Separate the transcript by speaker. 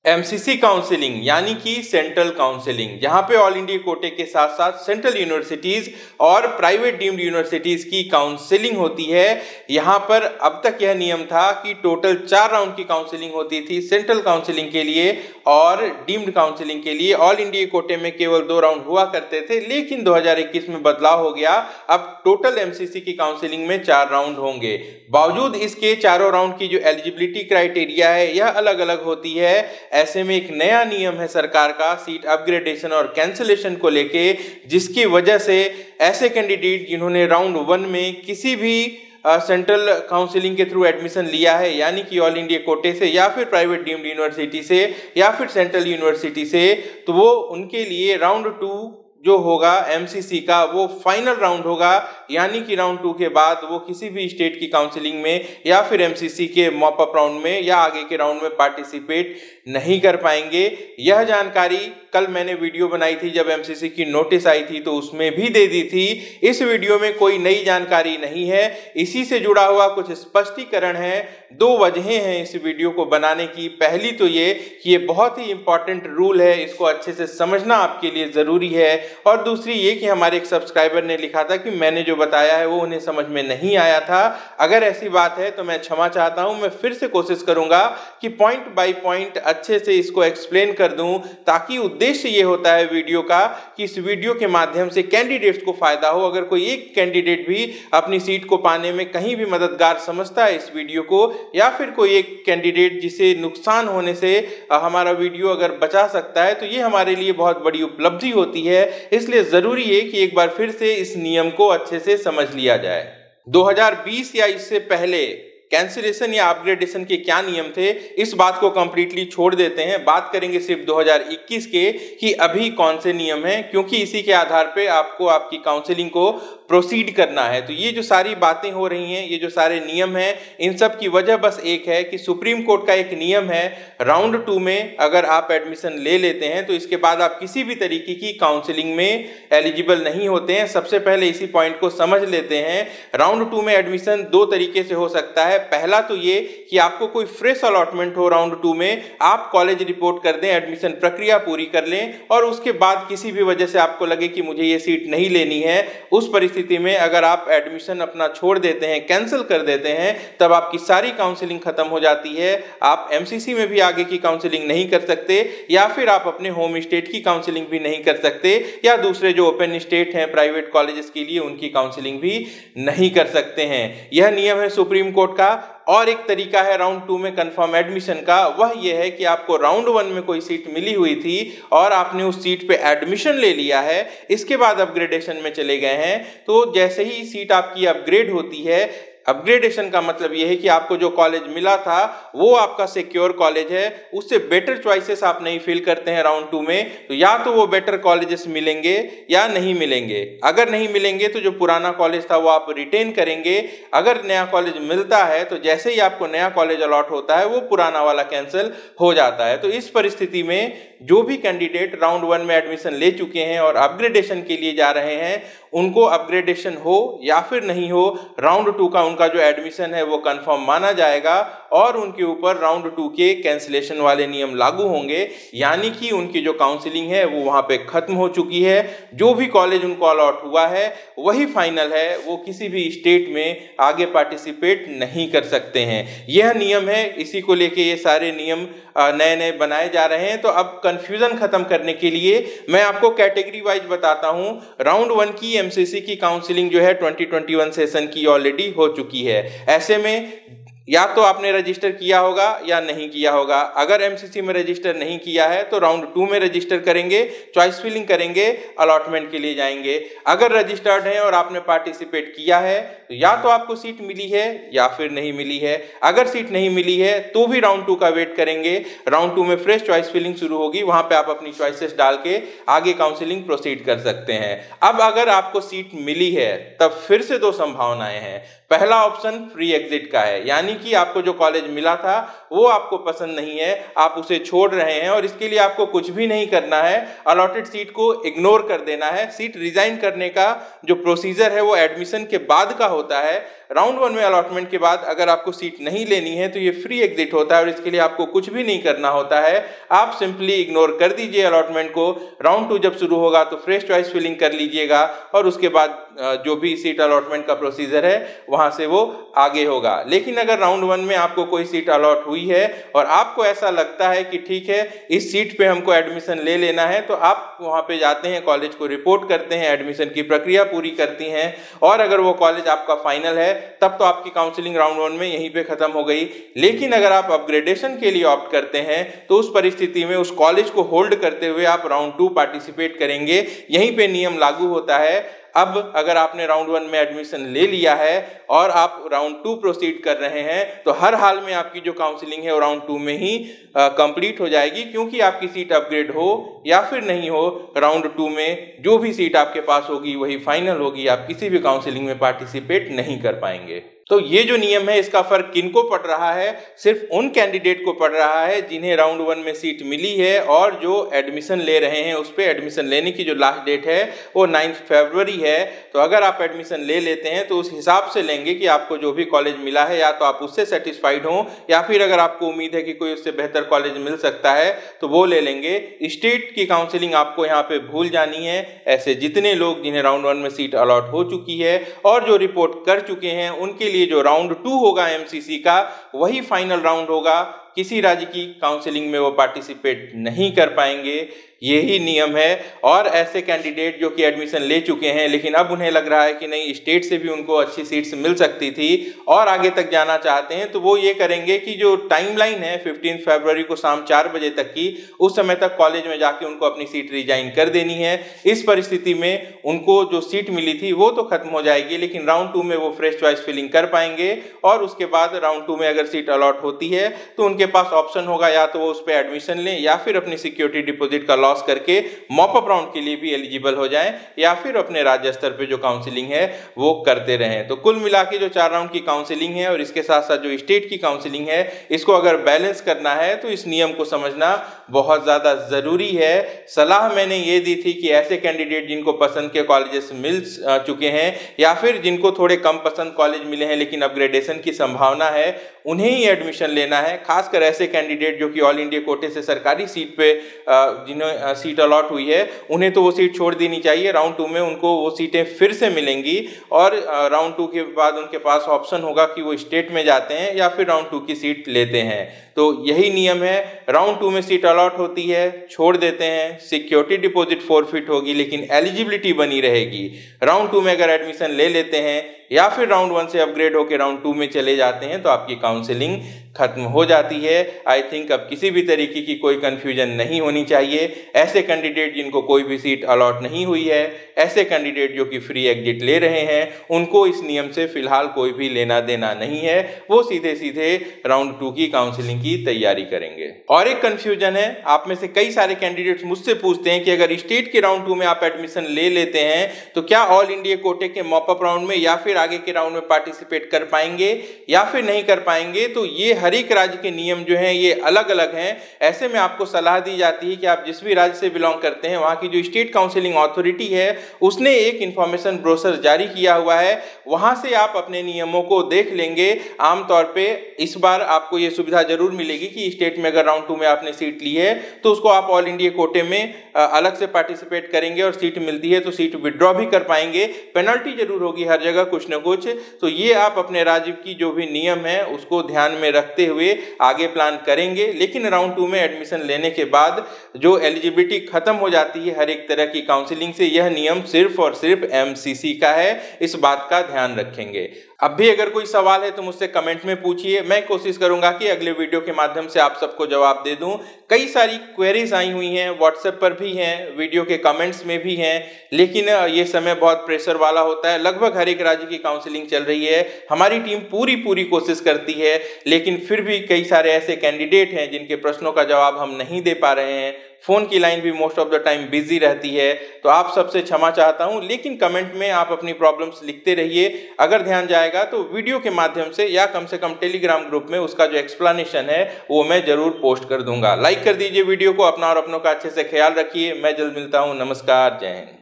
Speaker 1: MCC counselling यानी कि central counselling, जहां पे ऑल इंडिया कोटे के साथ साथ सेंट्रल यूनिवर्सिटीज और प्राइवेट डीम्ड यूनिवर्सिटीज की काउंसलिंग होती है। यहां पर अब तक यह नियम था कि टोटल 4 राउंड की काउंसलिंग होती थी सेंट्रल काउंसलिंग के लिए और डीम्ड काउंसलिंग के लिए। ऑल इंडिया कोटे में केवल 2 राउंड हुआ करते थे, लेकिन 2021 में बदलाव हो गया। अब टोटल एमसीसी की काउंसलिंग में 4 राउंड होंगे। बावजूद इसके चारों राउंड की जो एलिजिबिलिटी क्राइटेरिया है यह अलग अलग होती है। ऐसे में एक नया नियम है सरकार का सीट अपग्रेडेशन और कैंसिलेशन को लेके, जिसकी वजह से ऐसे कैंडिडेट जिन्होंने राउंड 1 में किसी भी सेंट्रल काउंसलिंग के थ्रू एडमिशन लिया है, यानी कि ऑल इंडिया कोटे से या फिर प्राइवेट डीम्ड यूनिवर्सिटी से या फिर सेंट्रल यूनिवर्सिटी से, तो वो उनके लिए राउंड 2 जो होगा एमसीसी का वो फाइनल राउंड होगा। यानी कि राउंड 2 के बाद वो किसी भी स्टेट की काउंसलिंग में या फिर एमसीसी के मॉप अप राउंड में या आगे के राउंड में पार्टिसिपेट नहीं कर पाएंगे। यह जानकारी कल मैंने वीडियो बनाई थी जब एमसीसी की नोटिस आई थी, तो उसमें भी दे दी थी। इस वीडियो में कोई नई जानकारी नहीं है, इसी से जुड़ा हुआ कुछ स्पष्टीकरण है। 2 वजहें हैं इस वीडियो को बनाने की। पहली तो ये कि ये बहुत ही इंपॉर्टेंट रूल है, इसको अच्छे से समझना आपके लिए जरूरी है। और दूसरी ये कि हमारे एक सब्सक्राइबर ने लिखा था कि मैंने जो बताया है वो उन्हें समझ में नहीं आया था। अगर ऐसी बात है तो मैं क्षमा चाहता हूं। मैं फिर से कोशिश करूंगा कि पॉइंट बाय पॉइंट अच्छे से इसको एक्सप्लेन कर दूं, ताकि उद्देश्य ये होता है वीडियो का कि इस वीडियो के माध्यम से कैंडिडेट्स को फायदा हो। अगर कोई एक कैंडिडेट भी अपनी सीट को पाने में कहीं भी मददगार समझता है इस वीडियो को, या फिर कोई एक कैंडिडेट जिसे नुकसान होने से हमारा वीडियो अगर बचा सकता है, तो ये हमारे लिए बहुत बड़ी उपलब्धि होती है। इसलिए जरूरी है कि एक बार फिर से इस नियम को अच्छे से समझ लिया जाए। 2020 या इससे पहले कैंसिलेशन या अपग्रेडेशन के क्या नियम थे, इस बात को कंप्लीटली छोड़ देते हैं। बात करेंगे सिर्फ 2021 के कि अभी कौन से नियम हैं, क्योंकि इसी के आधार पे आपको आपकी काउंसलिंग को प्रोसीड करना है। तो ये जो सारी बातें हो रही हैं, ये जो सारे नियम हैं, इन सब की वजह बस एक है कि सुप्रीम कोर्ट का एक नियम है, राउंड 2 में अगर आप एडमिशन ले लेते हैं तो इसके बाद आप किसी भी तरीके की काउंसलिंग में एलिजिबल नहीं होते हैं। सबसे पहले इसी पॉइंट को समझ लेते हैं। राउंड 2 में एडमिशन 2 तरीके से हो सकता है। पहला तो ये कि आपको कोई फ्रेश अलॉटमेंट हो राउंड 2 में, आप कॉलेज रिपोर्ट कर दें, एडमिशन प्रक्रिया पूरी कर लें, और उसके बाद किसी भी वजह से आपको लगे कि मुझे ये सीट नहीं लेनी है, उस परिस्थिति में अगर आप एडमिशन अपना छोड़ देते हैं, कैंसिल कर देते हैं, तब आपकी सारी काउंसलिंग खत्म हो जाती है। आप एमसीसी में भी आगे की काउंसलिंग नहीं कर सकते, या फिर आप अपने होम स्टेट की काउंसलिंग भी नहीं कर सकते, या दूसरे जो ओपन स्टेट हैं प्राइवेट कॉलेजेस के लिए उनकी काउंसलिंग भी नहीं कर सकते हैं। यह नियम है सुप्रीम कोर्ट का। और एक तरीका है राउंड 2 में कंफर्म एडमिशन का, वह यह है कि आपको राउंड 1 में कोई सीट मिली हुई थी और आपने उस सीट पे एडमिशन ले लिया है, इसके बाद अपग्रेडेशन में चले गए हैं, तो जैसे ही सीट आपकी अपग्रेड होती है, अपग्रेडेशन का मतलब यह है कि आपको जो कॉलेज मिला था वो आपका सिक्योर कॉलेज है, उससे बेटर चॉइसेस आप नहीं फील करते हैं राउंड 2 में, तो या तो वो बेटर कॉलेजेस मिलेंगे या नहीं मिलेंगे। अगर नहीं मिलेंगे तो जो पुराना कॉलेज था वो आप रिटेन करेंगे। अगर नया कॉलेज मिलता है तो जैसे ही आपको नया कॉलेज अलॉट होता है वो पुराना वाला कैंसिल हो जाता है। तो इस परिस्थिति में जो भी कैंडिडेट राउंड 1 में एडमिशन ले चुके हैं और अपग्रेडेशन के लिए जा रहे हैं, उनको अपग्रेडेशन हो या फिर नहीं हो, राउंड 2 का उनका जो एडमिशन है वो कंफर्म माना जाएगा और उनके ऊपर राउंड 2 के कैंसिलेशन वाले नियम लागू होंगे। यानी कि उनकी जो काउंसलिंग है वो वहां पे खत्म हो चुकी है। जो भी कॉलेज उनको अलॉट हुआ है वही फाइनल है, वो किसी भी स्टेट में आगे पार्टिसिपेट नहीं कर सकते हैं। यह नियम है, इसी को लेके ये सारे नियम नए नए बनाए जा रहे हैं। तो अब कंफ्यूजन खत्म करने के लिए मैं आपको कैटेगरी वाइज बताता हूं। राउंड 1 की एमसीसी की काउंसलिंग जो है 2021 सेशन की ऑलरेडी हो चुकी है। ऐसे में या तो आपने रजिस्टर किया होगा या नहीं किया होगा। अगर एमसीसी में रजिस्टर नहीं किया है तो राउंड 2 में रजिस्टर करेंगे, चॉइस फिलिंग करेंगे, अलॉटमेंट के लिए जाएंगे। अगर रजिस्टर्ड है और आपने पार्टिसिपेट किया है तो या तो आपको सीट मिली है या फिर नहीं मिली है। अगर सीट नहीं मिली है तो भी राउंड 2 का वेट करेंगे। राउंड 2 में फ्रेश चॉइस फिलिंग शुरू होगी, वहां पे आप अपनी चॉइसेस डाल के आगे काउंसलिंग प्रोसीड कर सकते हैं। अब अगर आपको सीट मिली है तब फिर से 2 संभावनाएं हैं। पहला ऑप्शन फ्री एग्जिट का है, यानी कि आपको जो कॉलेज मिला था वो आपको पसंद नहीं है, आप उसे छोड़ रहे हैं और इसके लिए आपको कुछ भी नहीं करना है, अलॉटेड सीट को इग्नोर कर देना है। सीट रिजाइन करने का जो प्रोसीजर है वो एडमिशन के बाद का होता है। राउंड 1 में अलॉटमेंट के बाद अगर आपको सीट नहीं लेनी है तो ये फ्री एग्जिट होता है और इसके लिए आपको कुछ भी नहीं करना होता है। आप सिंपली इग्नोर कर दीजिए अलॉटमेंट को। राउंड 2 जब शुरू होगा तो फ्रेश चॉइस फिलिंग कर लीजिएगा और उसके बाद जो भी सीट अलॉटमेंट का प्रोसीजर है वहां से वो आगे होगा। लेकिन अगर राउंड 1 में आपको कोई सीट अलॉट हुई है और आपको ऐसा लगता है कि ठीक है इस सीट पे हमको एडमिशन ले लेना है, तो आप वहां पे जाते हैं, कॉलेज को रिपोर्ट करते हैं, एडमिशन की प्रक्रिया पूरी करती हैं और अगर वो कॉलेज आपका फाइनल है तब तो आपकी काउंसलिंग राउंड 1 में यहीं पे खत्म हो गई। लेकिन अगर आप अपग्रेडेशन के लिए ऑप्ट करते हैं तो उस परिस्थिति में उस कॉलेज को होल्ड करते हुए आप राउंड 2 पार्टिसिपेट करेंगे। यहीं पे नियम लागू होता है। अब अगर आपने राउंड 1 में एडमिशन ले लिया है और आप राउंड 2 प्रोसीड कर रहे हैं तो हर हाल में आपकी जो काउंसलिंग है वो राउंड 2 में ही कंप्लीट हो जाएगी, क्योंकि आपकी सीट अपग्रेड हो या फिर नहीं हो, राउंड 2 में जो भी सीट आपके पास होगी वही फाइनल होगी। आप किसी भी काउंसलिंग में पार्टिसिपेट नहीं कर पाएंगे। तो ये जो नियम है इसका फर्क किनको पड़ रहा है? सिर्फ उन कैंडिडेट को पड़ रहा है जिन्हें राउंड 1 में सीट मिली है और जो एडमिशन ले रहे हैं। उस पे एडमिशन लेने की जो लास्ट डेट है वो 9 फरवरी है। तो अगर आप एडमिशन ले लेते हैं तो उस हिसाब से लेंगे कि आपको जो भी कॉलेज मिला है या तो आप उससे सेटिस्फाइड हो या फिर अगर आपको उम्मीद है कि कोई उससे बेहतर कॉलेज मिल सकता है तो वो ले लेंगे। स्टेट की काउंसलिंग आपको यहाँ पे भूल जानी है। ऐसे जितने लोग जिन्हें राउंड 1 में सीट अलॉट हो चुकी है और जो रिपोर्ट कर चुके हैं उनके लिए जो राउंड 2 होगा एमसीसी का वही फाइनल राउंड होगा। किसी राज्य की काउंसलिंग में वो पार्टिसिपेट नहीं कर पाएंगे। यही नियम है। और ऐसे कैंडिडेट जो कि एडमिशन ले चुके हैं लेकिन अब उन्हें लग रहा है कि नहीं स्टेट से भी उनको अच्छी सीट्स मिल सकती थी और आगे तक जाना चाहते हैं, तो वो ये करेंगे कि जो टाइमलाइन है 15 फरवरी को शाम 4 बजे तक की, उस समय तक कॉलेज में जाके उनको अपनी सीट रिजाइन कर देनी है। इस परिस्थिति में उनको जो सीट मिली थी वो तो खत्म हो जाएगी, लेकिन राउंड 2 में वो फ्रेश चॉइस फिलिंग कर पाएंगे और उसके बाद राउंड 2 में अगर सीट अलॉट होती है तो उनके पास ऑप्शन होगा या तो वो उस पर एडमिशन लें या फिर अपनी सिक्योरिटी डिपॉजिट का लॉस करके मॉप अप राउंड के लिए भी एलिजिबल हो जाएं या फिर अपने राज्य स्तर पे जो काउंसलिंग है वो करते रहें। तो कुल मिला के जो 4 राउंड की काउंसलिंग है और इसके साथ साथ जो स्टेट की काउंसलिंग है, इसको अगर बैलेंस करना है तो इस नियम को समझना बहुत ज्यादा जरूरी है। सलाह मैंने ये दी थी कि ऐसे कैंडिडेट जिनको पसंद के कॉलेजेस मिल चुके हैं या फिर जिनको थोड़े कम पसंद कॉलेज मिले हैं लेकिन अपग्रेडेशन की संभावना है, उन्हें ही एडमिशन लेना है। खासकर ऐसे कैंडिडेट जो कि ऑल इंडिया कोटे से सरकारी सीट पे जिन्हें सीट अलॉट हुई है उन्हें तो वो सीट छोड़ देनी चाहिए। राउंड 2 में उनको वो सीटें फिर से मिलेंगी और राउंड 2 के बाद उनके पास ऑप्शन होगा कि वो स्टेट में जाते हैं या फिर राउंड 2 की सीट लेते हैं। तो यही नियम है। राउंड 2 में सीट अलॉट होती है, छोड़ देते हैं, सिक्योरिटी डिपॉजिट फॉरफिट होगी लेकिन एलिजिबिलिटी बनी रहेगी। राउंड 2 में अगर एडमिशन ले लेते हैं या फिर राउंड 1 से अपग्रेड होकर राउंड 2 में चले जाते हैं तो आपकी काउंसलिंग खत्म हो जाती है। आई थिंक अब किसी भी तरीके की कोई कंफ्यूजन नहीं होनी चाहिए। ऐसे कैंडिडेट जिनको कोई भी सीट अलॉट नहीं हुई है, ऐसे कैंडिडेट जो कि फ्री एग्जिट ले रहे हैं, उनको इस नियम से फिलहाल कोई भी लेना देना नहीं है। वो सीधे सीधे राउंड 2 की काउंसलिंग की तैयारी करेंगे। और एक कंफ्यूजन है, आप में से कई सारे कैंडिडेट्स मुझसे पूछते हैं कि अगर स्टेट के राउंड 2 में आप एडमिशन ले लेते हैं तो क्या ऑल इंडिया कोटे के मॉप अप राउंड में या फिर आगे के राउंड में पार्टिसिपेट कर पाएंगे या फिर नहीं कर पाएंगे। तो ये हर एक राज्य के नियम जो हैं ये अलग अलग हैं। ऐसे में आपको सलाह दी जाती है कि आप जिस भी राज्य से बिलोंग करते हैं वहां की जो स्टेट काउंसलिंग अथॉरिटी है उसने एक इंफॉर्मेशन ब्रोशर जारी किया हुआ है, वहां से आप अपने नियमों को देख लेंगे। आमतौर पे इस बार आपको ये सुविधा जरूर मिलेगी कि स्टेट में अगर राउंड 2 में आपने सीट ली है तो उसको आप ऑल इंडिया कोटे में अलग से पार्टिसिपेट करेंगे और सीट मिलती है तो सीट विड्रॉ भी कर पाएंगे। पेनल्टी जरूर होगी हर जगह कुछ न कुछ। तो ये आप अपने राज्य की जो भी नियम है उसको ध्यान में रखते हुए आगे प्लान करेंगे। लेकिन राउंड 2 में एडमिशन लेने के बाद जो एलिजिबिलिटी खत्म हो जाती है हर एक तरह की काउंसलिंग से, यह नियम सिर्फ और सिर्फ एमसीसी का है। इस बात का ध्यान रखेंगे। अब भी अगर कोई सवाल है तो मुझसे कमेंट में पूछिए, मैं कोशिश करूंगा कि अगले वीडियो के माध्यम से आप सबको जवाब दे दूं। कई सारी क्वेरीज आई हुई हैं, व्हाट्सएप पर भी हैं, वीडियो के कमेंट्स में भी हैं, लेकिन ये समय बहुत प्रेशर वाला होता है। लगभग हर एक राज्य की काउंसलिंग चल रही है, हमारी टीम पूरी कोशिश करती है, लेकिन फिर भी कई सारे ऐसे कैंडिडेट हैं जिनके प्रश्नों का जवाब हम नहीं दे पा रहे हैं। फोन की लाइन भी most of the time busy रहती है, तो आप सबसे क्षमा चाहता हूं। लेकिन कमेंट में आप अपनी प्रॉब्लम्स लिखते रहिए। अगर ध्यान जाएगा तो वीडियो के माध्यम से या कम से कम टेलीग्राम ग्रुप में उसका जो एक्सप्लेनेशन है वो मैं जरूर पोस्ट कर दूंगा। लाइक कर दीजिए वीडियो को। अपना और अपनों का अच्छे से ख्याल रखिए। मैं जल्द मिलता हूं। नमस्कार, जय हिंद।